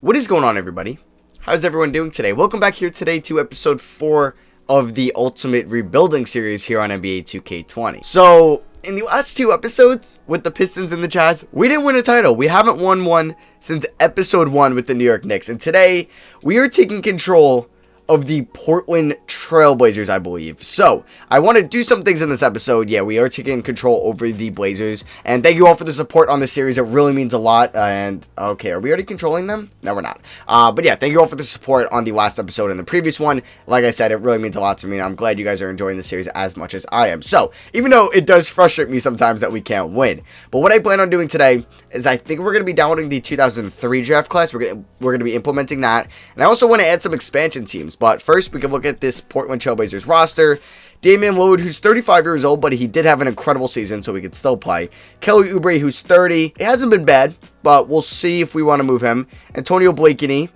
What is going on, everybody? How's everyone doing today? Welcome back here today to episode 4 of the Ultimate Rebuilding series here on NBA 2K20. So, in the last 2 episodes with the Pistons and the Jazz, we didn't win a title. We haven't won one since episode 1 with the New York Knicks. And today, we are taking control of the Portland Trailblazers, I believe. So, I want to do some things in this episode. Yeah, we are taking control over the Blazers. And thank you all for the support on the series. It really means a lot. And, okay, are we already controlling them? No, we're not. But yeah, thank you all for the support on the last episode and the previous one. Like I said, it really means a lot to me. And I'm glad you guys are enjoying the series as much as I am. So, even though it does frustrate me sometimes that we can't win. But what I plan on doing today is I think we're going to be downloading the 2003 draft class. We're going to be implementing that. And I also want to add some expansion teams. But first, we can look at this Portland Trailblazers roster. Damian Lillard, who's 35 years old, but he did have an incredible season, so he could still play. Kelly Oubre, who's 30. It hasn't been bad, but we'll see if we want to move him. Antonio Blakeney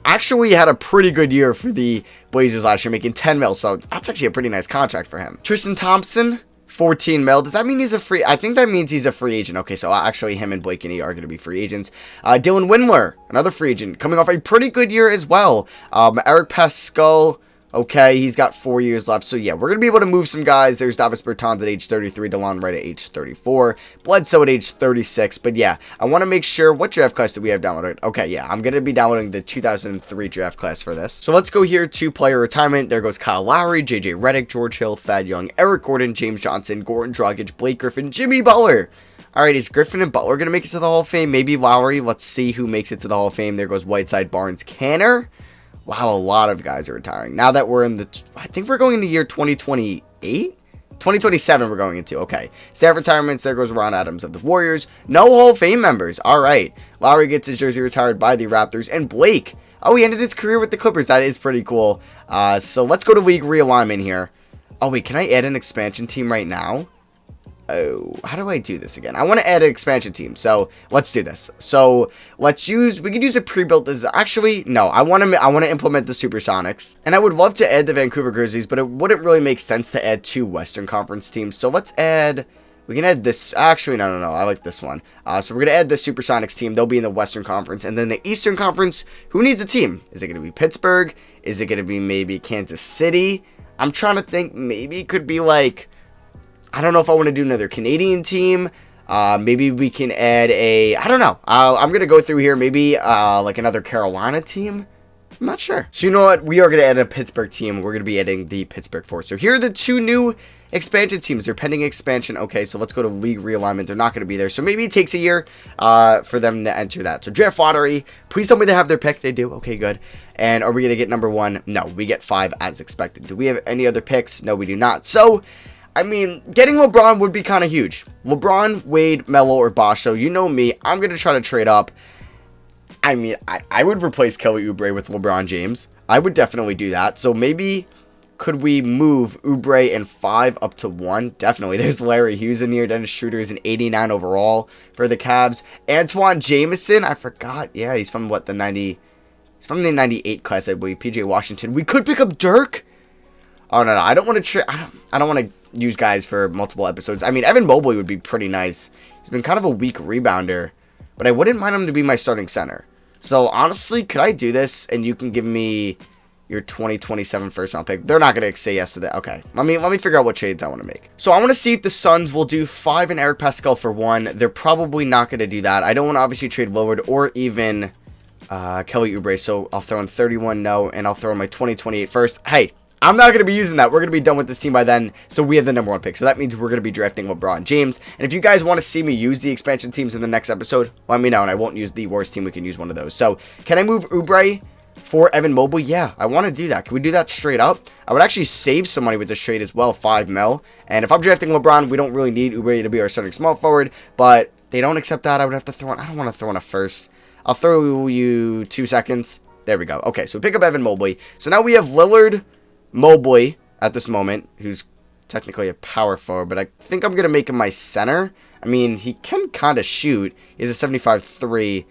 actually had a pretty good year for the Blazers last year, making 10 mil, so that's actually a pretty nice contract for him. Tristan Thompson, 14 mil. Does that mean he's a free? I think that means he's a free agent. Okay, so actually him and Blakeney are going to be free agents. Dylan Windler, another free agent, coming off a pretty good year as well. Eric Pascal, okay, he's got 4 years left. So yeah, we're going to be able to move some guys. There's Davis Bertans at age 33, DeLon Wright at age 34, Bledsoe at age 36. But yeah, I want to make sure, what draft class do we have downloaded? Okay, yeah, I'm going to be downloading the 2003 draft class for this. So let's go here to player retirement. There goes Kyle Lowry, JJ Redick, George Hill, Thad Young, Eric Gordon, James Johnson, Goran Dragic, Blake Griffin, Jimmy Butler. All right, is Griffin and Butler going to make it to the Hall of Fame? Maybe Lowry. Let's see who makes it to the Hall of Fame. There goes Whiteside, Barnes, Canner. Wow, a lot of guys are retiring. Now that we're in the, I think we're going into year 2028? 2027 we're going into, okay. Staff retirements, there goes Ron Adams of the Warriors. No Hall of Fame members, all right. Lowry gets his jersey retired by the Raptors. And Blake, oh, he ended his career with the Clippers. That is pretty cool. So let's go to league realignment here. Oh, wait, can I add an expansion team right now? Oh, how do I do this again? I want to add an expansion team, so let's do this. So we can use a pre-built. Actually, no, I want to implement the Supersonics, and I would love to add the Vancouver Grizzlies, but it wouldn't really make sense to add 2 Western Conference teams. So let's add. We can add this. Actually, no. I like this one. So we're gonna add the Supersonics team. They'll be in the Western Conference, and then the Eastern Conference. Who needs a team? Is it gonna be Pittsburgh? Is it gonna be maybe Kansas City? I'm trying to think. Maybe it could be like. I don't know if I want to do another Canadian team. Maybe we can add a... I don't know. I'm going to go through here. Maybe like another Carolina team. I'm not sure. So you know what? We are going to add a Pittsburgh team. We're going to be adding the Pittsburgh Force. So here are the 2 new expansion teams. They're pending expansion. Okay, so let's go to league realignment. They're not going to be there. So maybe it takes a year for them to enter that. So draft lottery. Please tell me they have their pick. They do. Okay, good. And are we going to get number 1? No, we get 5 as expected. Do we have any other picks? No, we do not. So... I mean, getting LeBron would be kind of huge. LeBron, Wade, Melo, or Bosh. So you know me. I'm going to try to trade up. I mean, I would replace Kelly Oubre with LeBron James. I would definitely do that. So maybe could we move Oubre and 5 up to 1? Definitely. There's Larry Hughes in here. Dennis Schroeder is an 89 overall for the Cavs. Antoine Jameson. I forgot. Yeah, he's from what, the 90... He's from the 98 class, I believe. PJ Washington. We could pick up Dirk. Oh, no. I don't want to I don't want to use guys for multiple episodes. I mean, Evan Mobley would be pretty nice. He's been kind of a weak rebounder, but I wouldn't mind him to be my starting center. So, honestly, could I do this and you can give me your 2027 first round pick? They're not going to say yes to that. Okay. Let me figure out what trades I want to make. So, I want to see if the Suns will do 5 and Eric Pascal for 1. They're probably not going to do that. I don't want to obviously trade Lillard or even Kelly Oubre. So, I'll throw in 31 no, and I'll throw in my 2028 first. Hey, I'm not going to be using that. We're going to be done with this team by then, so we have the number 1 pick. So that means we're going to be drafting LeBron James. And if you guys want to see me use the expansion teams in the next episode, let me know, and I won't use the worst team. We can use one of those. So can I move Oubre for Evan Mobley? Yeah, I want to do that. Can we do that straight up? I would actually save some money with this trade as well, 5 mil. And if I'm drafting LeBron, we don't really need Oubre to be our starting small forward, but they don't accept that. I would have to throw in, I don't want to throw in a first. I'll throw you 2 seconds. There we go. Okay, so pick up Evan Mobley. So now we have Lillard, Mobley at this moment, who's technically a power forward, but I think I'm going to make him my center. I mean, he can kind of shoot. He has a 75-3.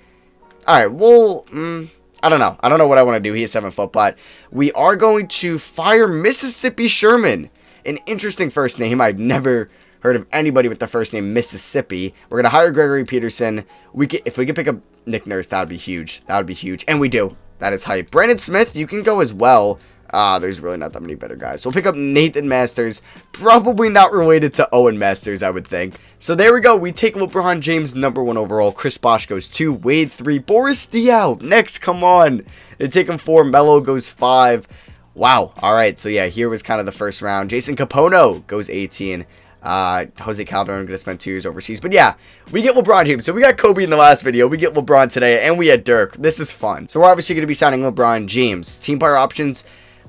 All right, well, I don't know. I don't know what I want to do. He is 7 foot, but we are going to fire Mississippi Sherman. An interesting first name. I've never heard of anybody with the first name Mississippi. We're going to hire Gregory Peterson. If we could pick up Nick Nurse, that would be huge. That would be huge. And we do. That is hype. Brandon Smith, you can go as well. There's really not that many better guys. So we'll pick up Nathan Masters. Probably not related to Owen Masters, I would think. So there we go. We take LeBron James, #1 overall. Chris Bosh goes 2. Wade 3. Boris Diaw next. Come on. They take him 4. Melo goes 5. Wow. All right. So yeah, here was kind of the first round. Jason Capono goes 18. Jose Calderon going to spend 2 years overseas. But yeah, we get LeBron James. So we got Kobe in the last video. We get LeBron today. And we had Dirk. This is fun. So we're obviously going to be signing LeBron James. Team player options.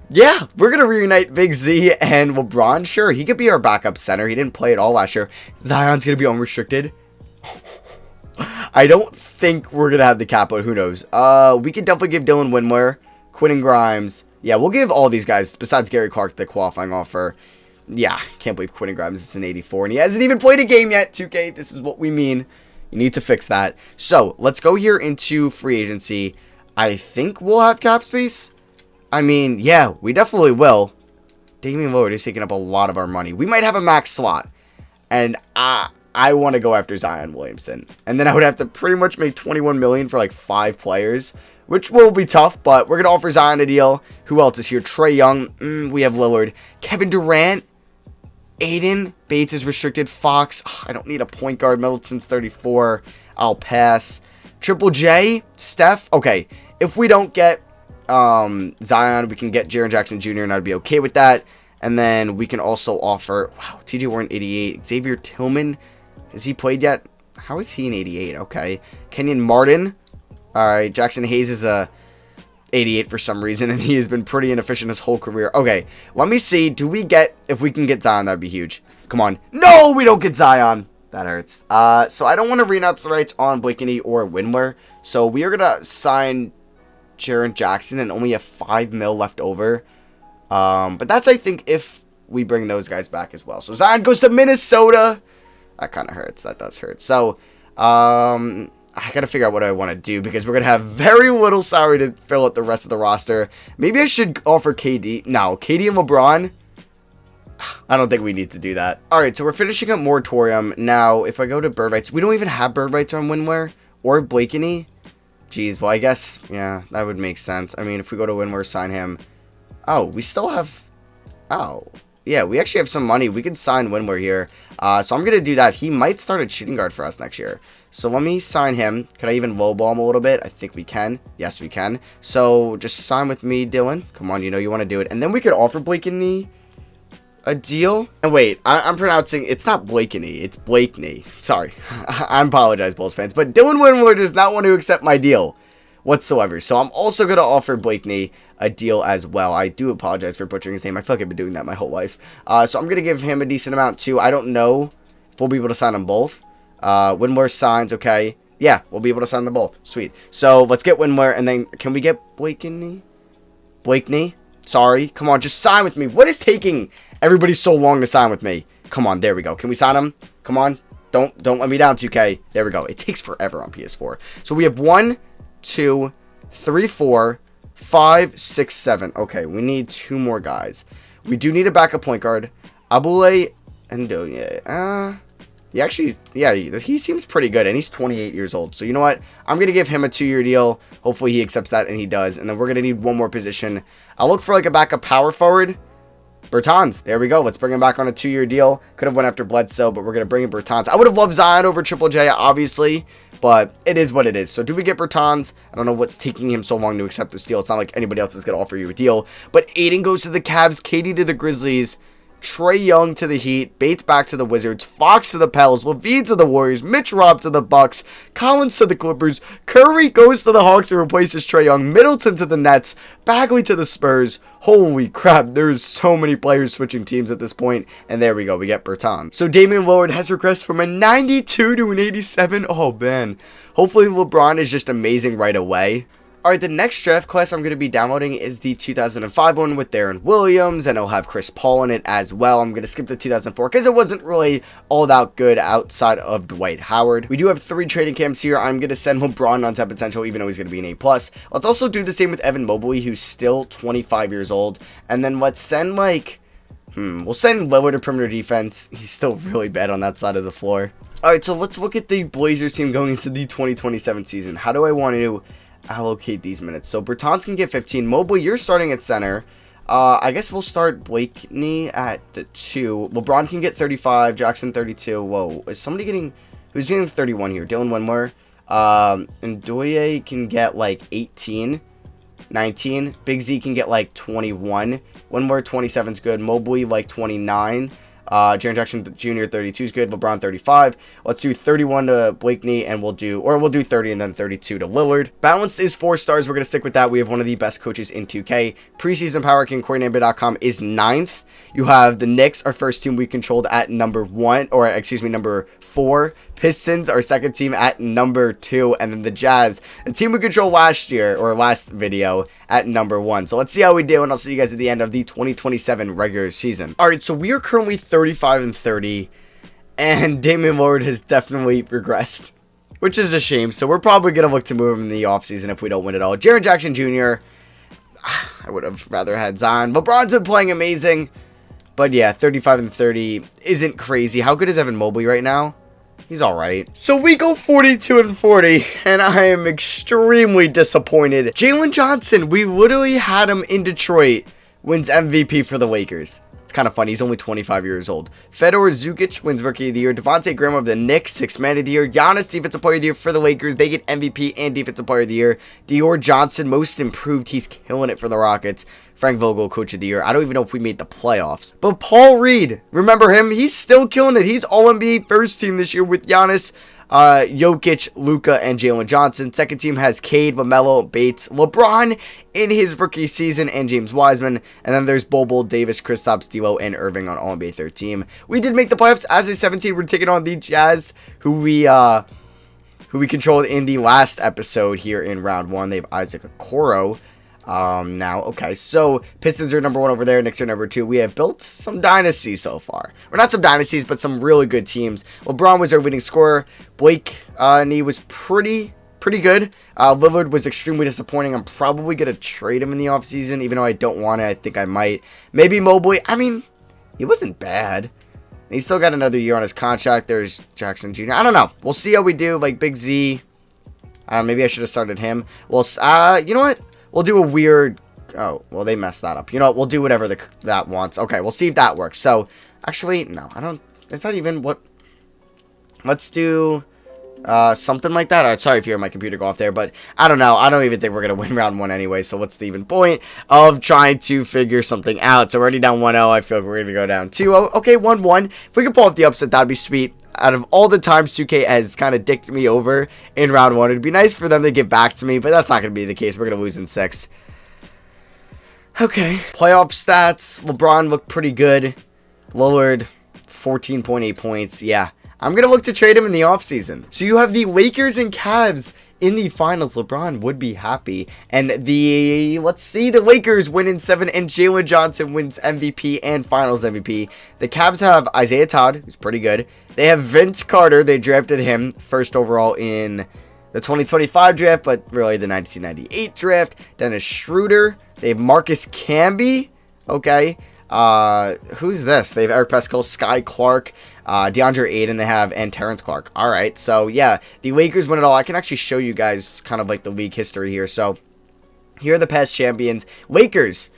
Yeah, we're going to reunite Big Z and LeBron. Sure, he could be our backup center. He didn't play at all last year. Zion's going to be unrestricted. I don't think we're going to have the cap, but who knows. We could definitely give Dylan Windler, Quentin Grimes. Yeah, we'll give all these guys, besides Gary Clark, the qualifying offer. Yeah, can't believe Quentin Grimes is an 84, and he hasn't even played a game yet, 2K. This is what we mean. You need to fix that. So, let's go here into free agency. I think we'll have cap space. I mean, yeah, we definitely will. Damian Lillard is taking up a lot of our money. We might have a max slot. And I want to go after Zion Williamson. And then I would have to pretty much make $21 million for like 5 players. Which will be tough, but we're going to offer Zion a deal. Who else is here? Trae Young. We have Lillard. Kevin Durant. Aiden. Bates is restricted. Fox. I don't need a point guard. Middleton's 34. I'll pass. Triple J. Steph. Okay. If we don't get Zion, we can get Jaren Jackson Jr. and I'd be okay with that. And then we can also offer, wow, TJ Warren 88, Xavier Tillman, has he played yet? How is he an 88? Okay, Kenyon Martin. All right, Jackson Hayes is a 88 for some reason, and he has been pretty inefficient his whole career. Okay, let me see. If we can get Zion, that'd be huge. Come on. No, we don't get Zion. That hurts. So I don't want to renounce the rights on Blakeney or Windler. So we are gonna sign Jaren Jackson and only have $5 million left over. But that's, I think, if we bring those guys back as well. So Zion goes to Minnesota. That kind of hurts. That does hurt. So, I got to figure out what I want to do because we're going to have very little salary to fill out the rest of the roster. Maybe I should offer KD. No, KD and LeBron. I don't think we need to do that. All right, so we're finishing up Moratorium. Now, if I go to bird rights, we don't even have bird rights on Windler or Blakeney. Jeez, well, I guess, yeah, that would make sense. I mean, if we go to Windler, sign him. Oh, we still have... Oh, yeah, we actually have some money. We could sign Windler here. So I'm going to do that. He might start at shooting guard for us next year. So let me sign him. Could I even lowball him a little bit? I think we can. Yes, we can. So just sign with me, Dylan. Come on, you know you want to do it. And then we could offer Blakeney a deal. And wait, I'm pronouncing, it's not Blakeney, it's Blakeney. Sorry, I apologize, Bulls fans, but Dylan Windler does not want to accept my deal whatsoever. So I'm also going to offer Blakeney a deal as well. I do apologize for butchering his name. I feel like I've been doing that my whole life. So I'm going to give him a decent amount too. I don't know if we'll be able to sign them both. Windler signs, okay. Yeah, we'll be able to sign them both. Sweet. So let's get Windler, and then can we get Blakeney? Sorry. Come on, just sign with me. What is taking everybody so long to sign with me? Come on, there we go. Can we sign him? Come on. Don't let me down, 2K. There we go. It takes forever on PS4. So we have 1, 2, 3, 4, 5, 6, 7. Okay, we need 2 more guys. We do need a backup point guard. Abule and Doye. He seems pretty good, and he's 28 years old. So you know what? I'm going to give him a 2-year deal. Hopefully he accepts that, and he does. And then we're going to need 1 more position. I'll look for like a backup power forward. Bertans. There we go. Let's bring him back on a 2-year deal. Could have went after Bledsoe, but we're going to bring in Bertans. I would have loved Zion over Triple J, obviously, but it is what it is. So do we get Bertans? I don't know what's taking him so long to accept this deal. It's not like anybody else is going to offer you a deal. But Aiden goes to the Cavs, KD to the Grizzlies, Trae Young to the Heat, Bates back to the Wizards, Fox to the Pels, Levine to the Warriors, Mitch Robb to the Bucks, Collins to the Clippers, Curry goes to the Hawks and replaces Trae Young, Middleton to the Nets, Bagley to the Spurs. Holy crap, there's so many players switching teams at this point, and there we go, we get Bertans. So Damian Lillard has regressed from a 92 to an 87. Oh man, hopefully LeBron is just amazing right away. Alright, the next draft class I'm going to be downloading is the 2005 one with Darren Williams, and it'll have Chris Paul in it as well. I'm going to skip the 2004 because it wasn't really all that good outside of Dwight Howard. We do have 3 trading camps here. I'm going to send LeBron on top potential, even though he's going to be an A+. Let's also do the same with Evan Mobley, who's still 25 years old. And then let's send, like, We'll send Lillard to perimeter defense. He's still really bad on that side of the floor. Alright, so let's look at the Blazers team going into the 2027 season. How do I want to allocate these minutes? So Bertans can get 15. Mobley, you're starting at center. I guess we'll start Blakeney at the 2. LeBron can get 35. Jackson 32. Whoa, is somebody getting... Who's getting 31 here? Dylan Windler. And Doye can get like 18. 19. Big Z can get like 21. Windler 27 is good. Mobley like 29. Jaren Jackson Jr. 32 is good. LeBron 35. Let's do 31 to Blakeney, and we'll do 30 and then 32 to Lillard. Balanced is 4 stars. We're going to stick with that. We have one of the best coaches in 2K. Preseason Power King CoreyNamba.com is 9th. You have the Knicks, our first team we controlled, at number 4. Pistons, our second team, at number 2. And then the Jazz, the team we controlled last video, at number 1. So let's see how we do, and I'll see you guys at the end of the 2027 regular season. Alright, so we are currently 35-30, and Damian Lillard has definitely regressed, which is a shame. So we're probably going to look to move him in the offseason if we don't win it all. Jaren Jackson Jr., I would have rather had Zion. LeBron's been playing amazing. But yeah, 35-30 isn't crazy. How good is Evan Mobley right now? He's alright. So we go 42-40, and I am extremely disappointed. Jalen Johnson, we literally had him in Detroit, wins MVP for the Lakers. It's kind of funny. He's only 25 years old. Fedor Zukic wins Rookie of the Year. Devontae Graham of the Knicks, 6th Man of the Year. Giannis, Defensive Player of the Year for the Lakers. They get MVP and Defensive Player of the Year. Dior Johnson, Most Improved. He's killing it for the Rockets. Frank Vogel, Coach of the Year. I don't even know if we made the playoffs. But Paul Reed, remember him? He's still killing it. He's All-NBA first team this year with Giannis, Jokic, Luka, and Jalen Johnson. Second team has Cade, LaMelo, Bates, LeBron in his rookie season, and James Wiseman. And then there's Bobo, Davis, Kristaps, D'Lo, and Irving on All-NBA third team. We did make the playoffs as a 17. We're taking on the Jazz, who we controlled in the last episode here in round 1. They have Isaac Okoro. Now, okay, so Pistons are number 1 over there, Knicks are number 2. We have built some dynasties so far. Or not some dynasties, but some really good teams. LeBron was our leading scorer. Blakeney was pretty good. Lillard was extremely disappointing. I'm probably going to trade him in the offseason, even though I don't want to. I think I might. Maybe Mobley. I mean, he wasn't bad. He's still got another year on his contract. There's Jackson Jr. I don't know. We'll see how we do. Like Big Z. Maybe I should have started him. Well, you know what? We'll do a weird... Oh, well, they messed that up. You know what? We'll do whatever that wants. Okay, we'll see if that works. So, actually, no. I don't... Is that even what... Let's do... something like that. Alright, sorry if you hear my computer go off there, but I don't know. I don't even think we're going to win round 1 anyway, so what's the even point of trying to figure something out? So we're already down 1-0. I feel like we're going to go down 2-0. Okay, 1-1. If we can pull off the upset, that'd be sweet. Out of all the times 2K has kind of dicked me over in round 1, it'd be nice for them to get back to me, but that's not going to be the case. We're going to lose in 6. Okay. Playoff stats. LeBron looked pretty good. Lillard, 14.8 points. Yeah. I'm going to look to trade him in the offseason. So you have the Lakers and Cavs in the finals. LeBron would be happy. And let's see, the Lakers win in 7, and Jalen Johnson wins MVP and finals MVP. The Cavs have Isaiah Todd, who's pretty good. They have Vince Carter. They drafted him first overall in the 2025 draft, but really the 1998 draft. Dennis Schroeder. They have Marcus Camby. Okay. Who's this? They have Eric Paschall, Sky Clark, DeAndre Ayton they have, and Terrence Clark. Alright, so yeah, the Lakers win it all. I can actually show you guys kind of like the league history here. So, here are the past champions. Lakers,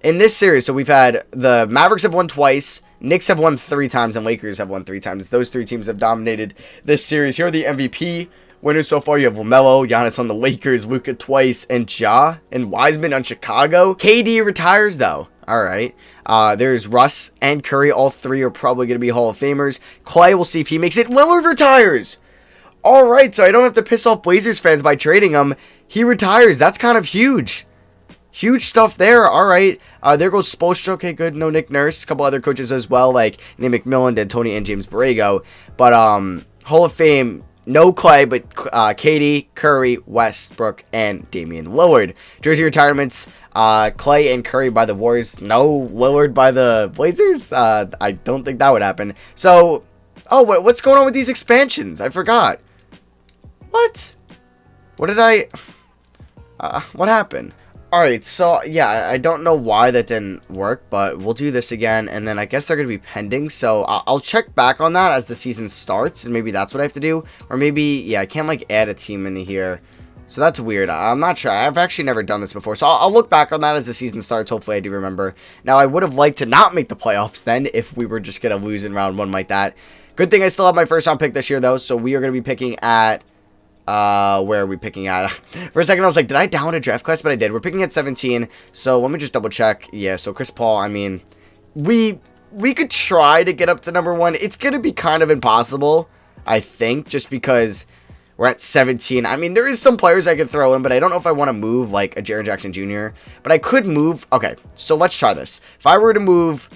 in this series, so we've had the Mavericks have won twice, Knicks have won 3 times, and Lakers have won 3 times. Those 3 teams have dominated this series. Here are the MVP winners so far. You have LaMelo, Giannis on the Lakers, Luka twice, and Ja and Wiseman on Chicago. KD retires, though. Alright. There's Russ and Curry. All 3 are probably going to be Hall of Famers. Clay, we'll see if he makes it. Lillard retires! Alright, so I don't have to piss off Blazers fans by trading him. He retires. That's kind of huge. Huge stuff there. Alright. There goes Spoelstra. Okay, good. No Nick Nurse. A couple other coaches as well, like Nate McMillan, D'Antoni, and James Borrego. But, Hall of Fame... No Clay, but KD, Curry, Westbrook, and Damian Lillard. Jersey retirements, Clay and Curry by the Warriors. No Lillard by the Blazers? I don't think that would happen. So, what's going on with these expansions? I forgot. What? What did I... what happened? Alright, so, yeah, I don't know why that didn't work, but we'll do this again, and then I guess they're going to be pending, so I'll check back on that as the season starts, and maybe that's what I have to do, or maybe, yeah, I can't, like, add a team in here, so that's weird. I'm not sure. I've actually never done this before, so I'll look back on that as the season starts. Hopefully I do remember. Now, I would have liked to not make the playoffs then, if we were just going to lose in round 1 like that. Good thing I still have my first round pick this year, though, so we are going to be picking at... where are we picking at? For a second, I was like, did I download a draft class? But I did. We're picking at 17. So let me just double check. Yeah, so Chris Paul, I mean, we could try to get up to number 1. It's going to be kind of impossible, I think, just because we're at 17. I mean, there is some players I could throw in, but I don't know if I want to move like a Jaren Jackson Jr. But I could move. Okay, so let's try this. If I were to move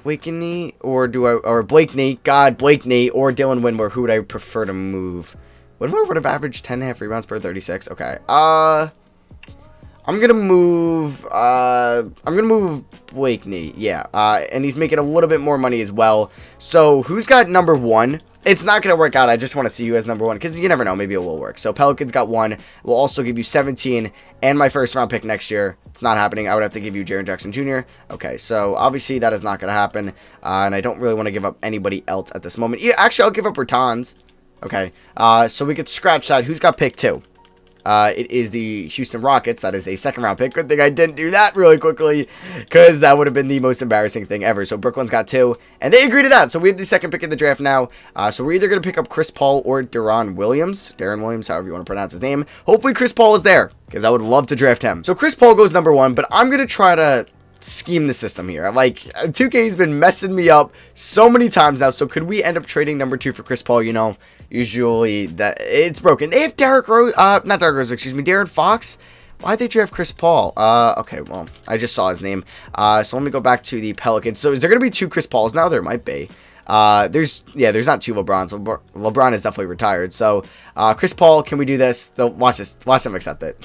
Blakeney or Blakeney, or Dylan Windler, who would I prefer to move? Windler would have averaged 10.5 rebounds per 36. Okay. I'm gonna move Blakeney. Yeah. And he's making a little bit more money as well. So who's got number 1? It's not gonna work out. I just want to see you as number 1 because you never know. Maybe it will work. So Pelicans got 1. We'll also give you 17 and my first round pick next year. It's not happening. I would have to give you Jaren Jackson Jr. Okay. So obviously that is not gonna happen. And I don't really want to give up anybody else at this moment. Yeah, actually, I'll give up Bertans. Okay, so we could scratch that. Who's got pick 2? It is the Houston Rockets. That is a second round pick. Good thing I didn't do that really quickly because that would have been the most embarrassing thing ever. So Brooklyn's got 2, and they agree to that. So we have the second pick in the draft now. So we're either going to pick up Chris Paul or Darren Williams, however you want to pronounce his name. Hopefully Chris Paul is there because I would love to draft him. So Chris Paul goes number 1, but I'm going to try to scheme the system here. Like, 2K's been messing me up so many times now. So could we end up trading number 2 for Chris Paul? You know, usually that it's broken. They have Darren Fox. Why'd they draft Chris Paul? Okay, well, I just saw his name. So let me go back to the Pelicans. So is there going to be 2 Chris Pauls now? There might be. There's not 2 LeBrons. LeBron is definitely retired. So, Chris Paul, can we do this? Watch this. Watch them accept it.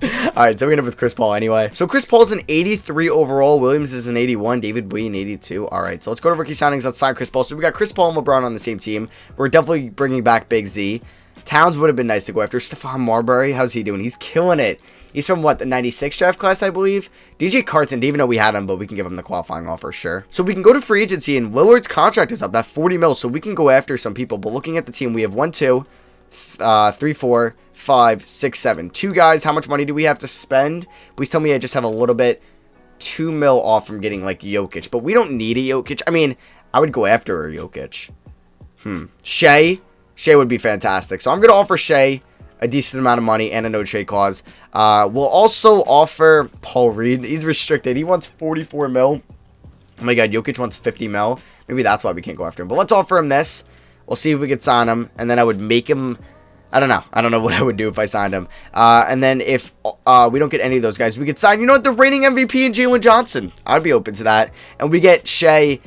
Alright, so we end up with Chris Paul anyway. So Chris Paul's an 83 overall. Williams is an 81. David Bowie an 82. Alright, so let's go to rookie signings. Let's sign Chris Paul. So we got Chris Paul and LeBron on the same team. We're definitely bringing back Big Z. Towns would have been nice to go after. Stephon Marbury, how's he doing? He's killing it. He's from, what, the 96 draft class, I believe? DJ Carton, didn't even know we had him, but we can give him the qualifying offer, sure. So we can go to free agency, and Lillard's contract is up. That 40 mil, so we can go after some people. But looking at the team, we have 1, 2, 3, 4, 5, 6, 7. 2 guys. How much money do we have to spend? Please tell me I just have a little bit. 2 mil off from getting, like, Jokic. But we don't need a Jokic. I mean, I would go after a Jokic. Shea would be fantastic. So I'm going to offer Shea a decent amount of money and a no trade clause. We'll also offer Paul Reed. He's restricted. He wants 44 mil. Oh my god, Jokic wants 50 mil. Maybe that's why we can't go after him. But let's offer him this. We'll see if we could sign him. And then I would make him... I don't know. I don't know what I would do if I signed him. And then if we don't get any of those guys, we could sign, you know what, the reigning MVP and Jalen Johnson. I'd be open to that. And we get Shea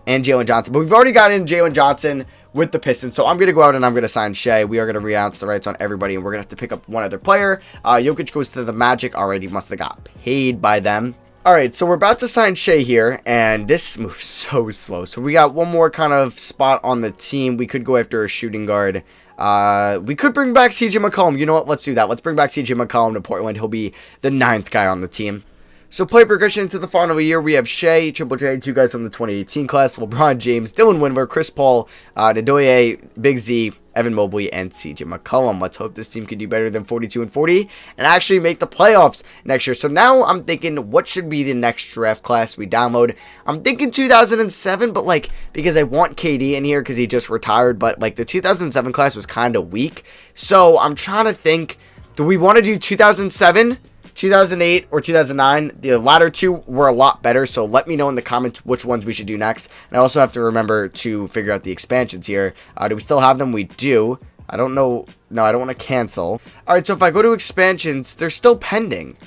and Jalen Johnson. But we've already got in Jalen Johnson with the Pistons. So I'm going to go out and I'm going to sign Shea. We are going to renounce the rights on everybody. And we're going to have to pick up one other player. Jokic goes to the Magic. Already must have got paid by them. Alright, so we're about to sign Shea here, and this moves so slow. So we got one more kind of spot on the team. We could go after a shooting guard. We could bring back CJ McCollum. You know what? Let's do that. Let's bring back CJ McCollum to Portland. He'll be the 9th guy on the team. So play progression into the final year. We have Shea, Triple J, 2 guys from the 2018 class, LeBron James, Dylan Windler, Chris Paul, Ndoye, Big Z, Evan Mobley, and CJ McCollum. Let's hope this team can do better than 42-40 and actually make the playoffs next year. So now I'm thinking, what should be the next draft class we download? I'm thinking 2007, but like, because I want KD in here because he just retired, but like the 2007 class was kind of weak. So I'm trying to think, do we want to do 2007? 2008 or 2009, the latter 2 were a lot better, so let me know in the comments which ones we should do next. And I also have to remember to figure out the expansions here. Do we still have them? We do. I don't know. No, I don't want to cancel. Alright, so if I go to expansions, they're still pending.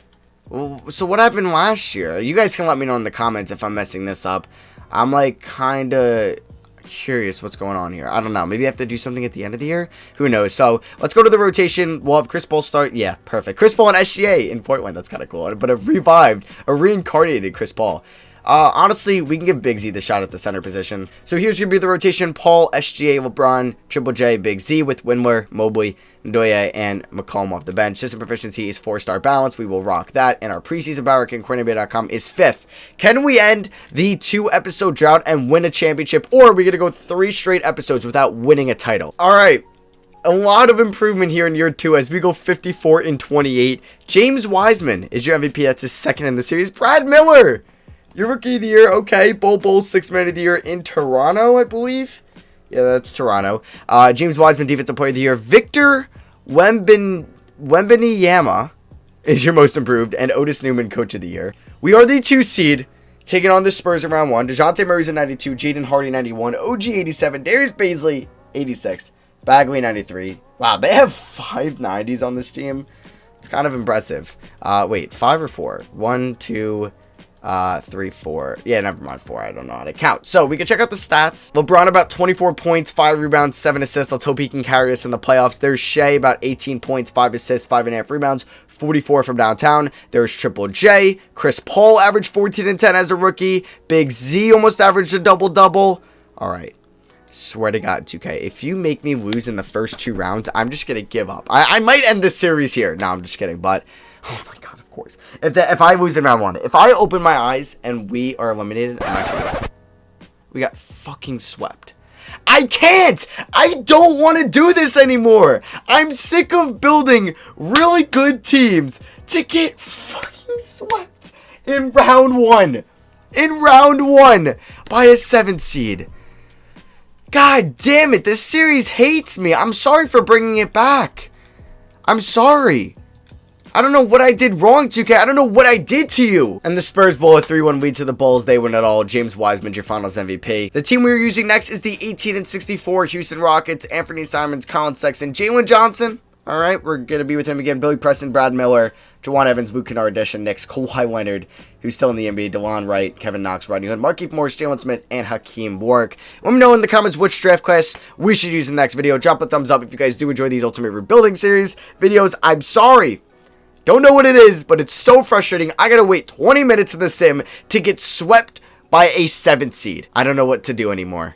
So what happened last year? You guys can let me know in the comments if I'm messing this up. I'm like kind of curious what's going on here. I don't know. Maybe I have to do something at the end of the year. Who knows? So let's go to the rotation. We'll have Chris Paul start. Yeah, perfect. Chris Paul and SGA in Portland. That's kind of cool. But a reincarnated Chris Paul. Honestly, we can give Big Z the shot at the center position. So here's going to be the rotation. Paul, SGA, LeBron, Triple J, Big Z with Windler, Mobley, Ndoye, and McCollum off the bench. System proficiency is 4-star balance. We will rock that. And our preseason power ranking, CourtneyBay.com, is 5th. Can we end the 2-episode drought and win a championship? Or are we going to go 3 straight episodes without winning a title? All right. A lot of improvement here in year 2 as we go 54-28. James Wiseman is your MVP. That's his 2nd in the series. Brad Miller, your Rookie of the Year. Okay. Bol 6th Man of the Year in Toronto, I believe. Yeah, that's Toronto. James Wiseman, Defensive Player of the Year. Victor Wembanyama is your Most Improved. And Otis Newman, Coach of the Year. We are the 2 seed, taking on the Spurs in round 1. DeJounte Murray's at 92. Jaden Hardy, 91. OG, 87. Darius Baisley, 86. Bagley, 93. Wow, they have 5 90s on this team. It's kind of impressive. Wait, 5 or 4? 1, 2, 3, 4. Yeah, never mind, 4. I don't know how to count. So we can check out the stats. LeBron about 24 points, 5 rebounds, 7 assists. Let's hope he can carry us in the playoffs. There's Shea about 18 points, 5 assists, 5.5 rebounds, 44 from downtown. There's Triple J. Chris Paul averaged 14 and 10 as a rookie. Big Z almost averaged a double-double. All right. Swear to God, 2K, if you make me lose in the first 2 rounds, I'm just gonna give up. I might end this series here. No, I'm just kidding, but oh my God, of course. If I lose in round 1, if I open my eyes and we are eliminated, we got fucking swept. I can't! I don't want to do this anymore! I'm sick of building really good teams to get fucking swept in round 1. In round 1 by a 7th seed. God damn it, this series hates me. I'm sorry for bringing it back. I'm sorry. I don't know what I did wrong, 2K. I don't know what I did to you. And the Spurs blow a 3-1 lead to the Bulls. They win it all. James Wiseman, your finals MVP. The team we are using next is the 18-64 Houston Rockets. Anthony Simons, Colin Sexton, Jalen Johnson. All right, we're going to be with him again. Billy Preston, Brad Miller, Jawan Evans, Luke Kennard, Deshaun Nix, Kawhi Leonard, who's still in the NBA, DeLon Wright, Kevin Knox, Rodney Hood, Markieff Morris, Jalen Smith, and Hakeem Warwick. Let me know in the comments which draft class we should use in the next video. Drop a thumbs up if you guys do enjoy these Ultimate Rebuilding Series videos. I'm sorry. Don't know what it is, but it's so frustrating. I got to wait 20 minutes in the sim to get swept by a 7th seed. I don't know what to do anymore.